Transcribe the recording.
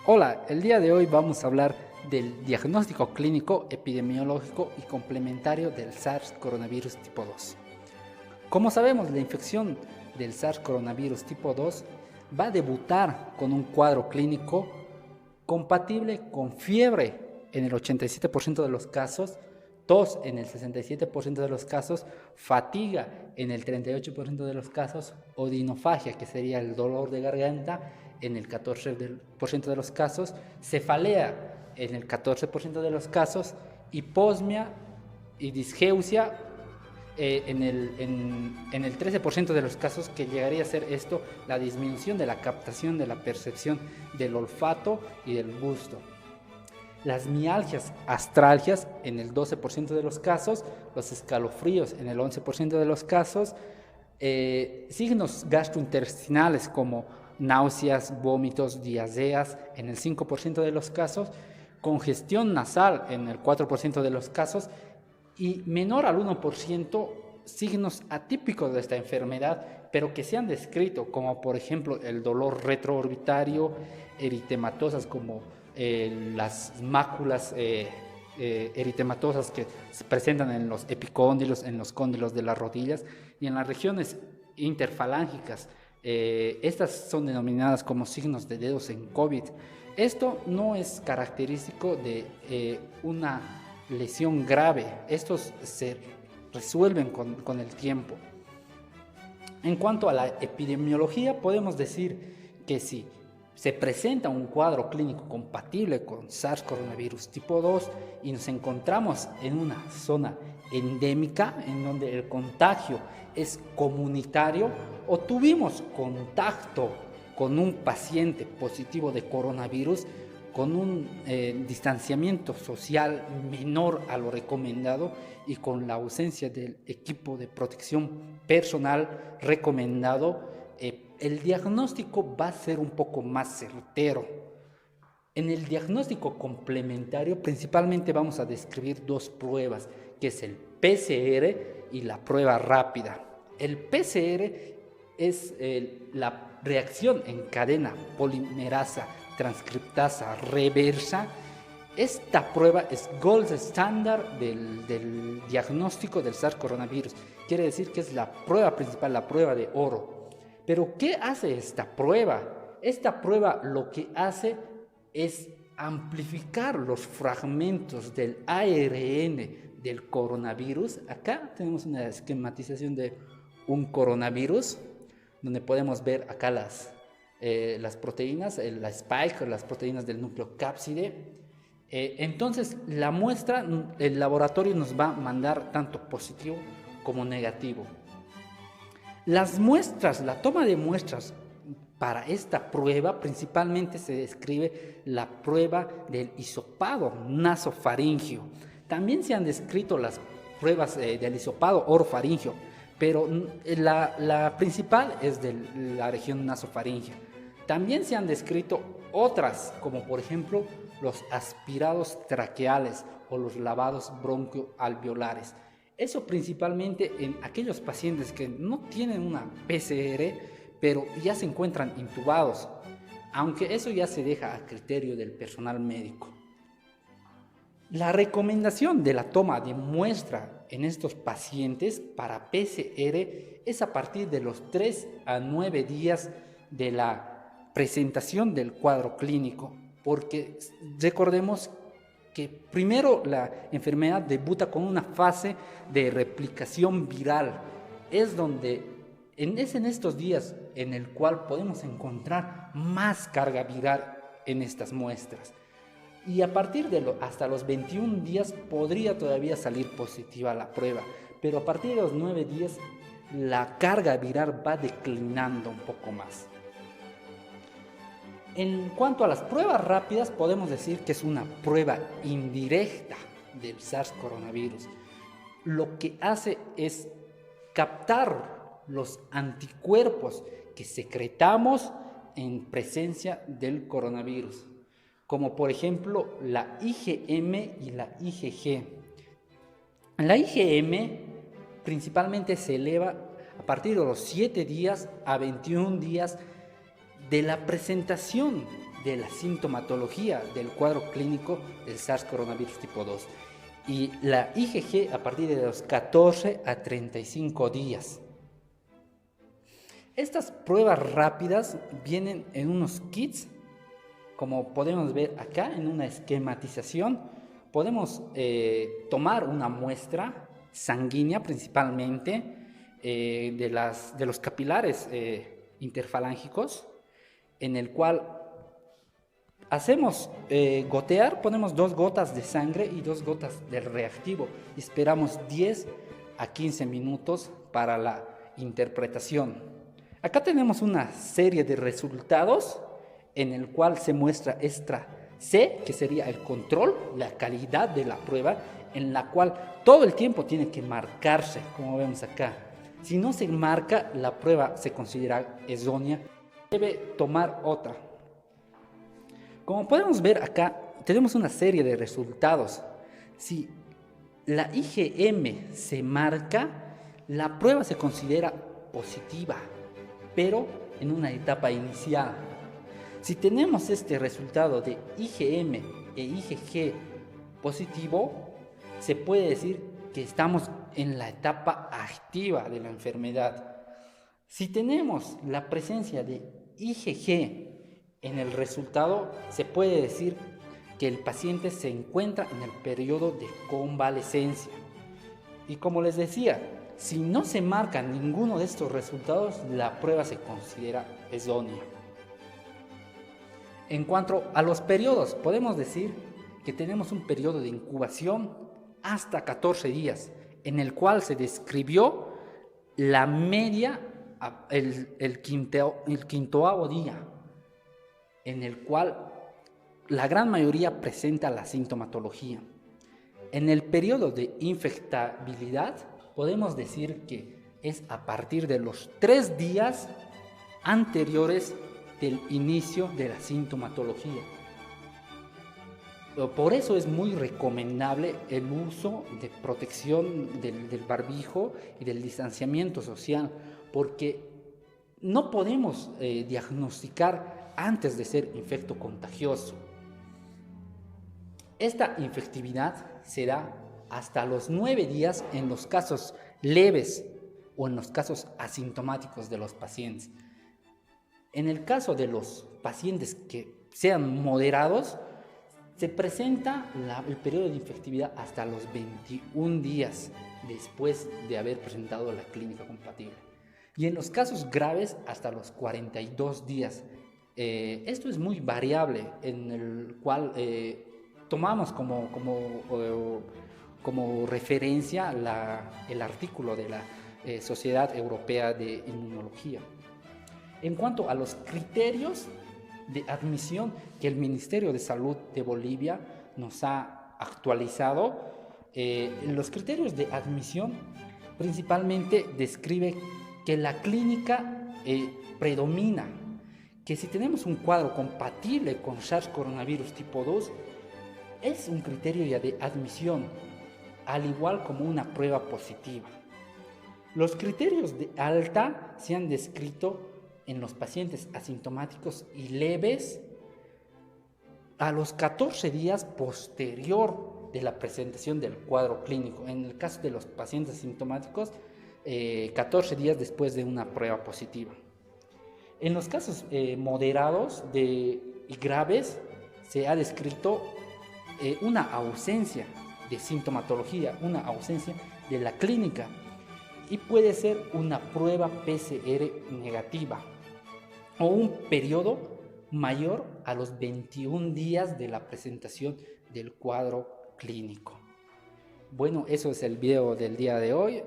Hola, el día de hoy vamos a hablar del diagnóstico clínico, epidemiológico y complementario del SARS coronavirus tipo 2. Como sabemos, la infección del SARS coronavirus tipo 2 va a debutar con un cuadro clínico compatible con fiebre en el 87% de los casos, tos en el 67% de los casos, fatiga en el 38% de los casos, odinofagia, que sería el dolor de garganta, en el 14% de los casos, cefalea en el 14% de los casos, hiposmia y disgeusia en el 13% de los casos, que llegaría a ser esto la disminución de la captación de la percepción del olfato y del gusto. Las mialgias, astralgias en el 12% de los casos, los escalofríos en el 11% de los casos, signos gastrointestinales como náuseas, vómitos, diarreas en el 5% de los casos, congestión nasal en el 4% de los casos y menor al 1% signos atípicos de esta enfermedad, pero que se han descrito, como por ejemplo el dolor retroorbitario, eritematosas como las máculas eritematosas que se presentan en los epicóndilos, en los cóndilos de las rodillas y en las regiones interfalángicas. Estas son denominadas como signos de dedos en COVID. Esto no es característico de una lesión grave. Estos se resuelven con el tiempo. En cuanto a la epidemiología, podemos decir que si se presenta un cuadro clínico compatible con SARS coronavirus tipo 2 y nos encontramos en una zona endémica en donde el contagio es comunitario o tuvimos contacto con un paciente positivo de coronavirus con un distanciamiento social menor a lo recomendado y con la ausencia del equipo de protección personal recomendado, el diagnóstico va a ser un poco más certero. En el diagnóstico complementario principalmente vamos a describir dos pruebas, que es el PCR y la prueba rápida. El PCR es la reacción en cadena polimerasa transcriptasa reversa. Esta prueba es gold standard del diagnóstico del SARS coronavirus. Quiere decir que es la prueba principal, la prueba de oro. Pero ¿qué hace esta prueba? Esta prueba lo que hace es amplificar los fragmentos del ARN del coronavirus. Acá tenemos una esquematización de un coronavirus, donde podemos ver acá las proteínas, la spike, las proteínas del núcleo cápside. Entonces, la muestra, el laboratorio nos va a mandar tanto positivo como negativo. Las muestras, la toma de muestras para esta prueba, principalmente se describe la prueba del hisopado nasofaringio. También se han descrito las pruebas del hisopado orofaringio, pero la principal es de la región nasofaringea. También se han descrito otras, como por ejemplo los aspirados traqueales o los lavados broncoalveolares. Eso principalmente en aquellos pacientes que no tienen una PCR, pero ya se encuentran intubados, aunque eso ya se deja a criterio del personal médico. La recomendación de la toma de muestra en estos pacientes para PCR es a partir de los 3 a 9 días de la presentación del cuadro clínico, porque recordemos que primero la enfermedad debuta con una fase de replicación viral. Es en estos días en el cual podemos encontrar más carga viral en estas muestras. Y a partir de hasta los 21 días podría todavía salir positiva la prueba, pero a partir de los 9 días la carga viral va declinando un poco más. En cuanto a las pruebas rápidas, podemos decir que es una prueba indirecta del SARS coronavirus. Lo que hace es captar los anticuerpos que secretamos en presencia del coronavirus, como por ejemplo la IgM y la IgG. La IgM principalmente se eleva a partir de los 7 días a 21 días de la presentación de la sintomatología del cuadro clínico del SARS coronavirus tipo 2 y la IgG a partir de los 14 a 35 días. Estas pruebas rápidas vienen en unos kits, como podemos ver acá en una esquematización. Podemos tomar una muestra sanguínea principalmente de los capilares interfalángicos, en el cual hacemos gotear, ponemos 2 gotas de sangre y 2 gotas del reactivo y esperamos 10 a 15 minutos para la interpretación. Acá tenemos una serie de resultados en el cual se muestra esta C, que sería el control, la calidad de la prueba, en la cual todo el tiempo tiene que marcarse, como vemos acá. Si no se marca, la prueba se considera errónea, debe tomar otra. Como podemos ver acá, tenemos una serie de resultados. Si la IgM se marca, la prueba se considera positiva, pero en una etapa inicial. Si tenemos este resultado de IgM e IgG positivo, se puede decir que estamos en la etapa activa de la enfermedad. Si tenemos la presencia de IgG en el resultado, se puede decir que el paciente se encuentra en el periodo de convalecencia. Y como les decía, si no se marca ninguno de estos resultados, la prueba se considera errónea. En cuanto a los periodos, podemos decir que tenemos un periodo de incubación hasta 14 días, en el cual se describió la media, el quintoavo día, en el cual la gran mayoría presenta la sintomatología. En el periodo de infectabilidad, podemos decir que es a partir de los 3 días anteriores del inicio de la sintomatología. Por eso es muy recomendable el uso de protección del barbijo y del distanciamiento social, porque no podemos diagnosticar antes de ser infecto contagioso. Esta infectividad se da hasta los 9 días en los casos leves o en los casos asintomáticos de los pacientes. En el caso de los pacientes que sean moderados, se presenta el periodo de infectividad hasta los 21 días después de haber presentado la clínica compatible. Y en los casos graves, hasta los 42 días. Esto es muy variable, en el cual tomamos como referencia el artículo de la Sociedad Europea de Inmunología. En cuanto a los criterios de admisión que el Ministerio de Salud de Bolivia nos ha actualizado, los criterios de admisión principalmente describe que la clínica predomina, que si tenemos un cuadro compatible con SARS coronavirus tipo 2, es un criterio ya de admisión, al igual como una prueba positiva. Los criterios de alta se han descrito en los pacientes asintomáticos y leves a los 14 días posterior de la presentación del cuadro clínico. En el caso de los pacientes asintomáticos, 14 días después de una prueba positiva. En los casos moderados y graves se ha descrito una ausencia de sintomatología, una ausencia de la clínica, y puede ser una prueba PCR negativa o un periodo mayor a los 21 días de la presentación del cuadro clínico. Bueno, eso es el video del día de hoy.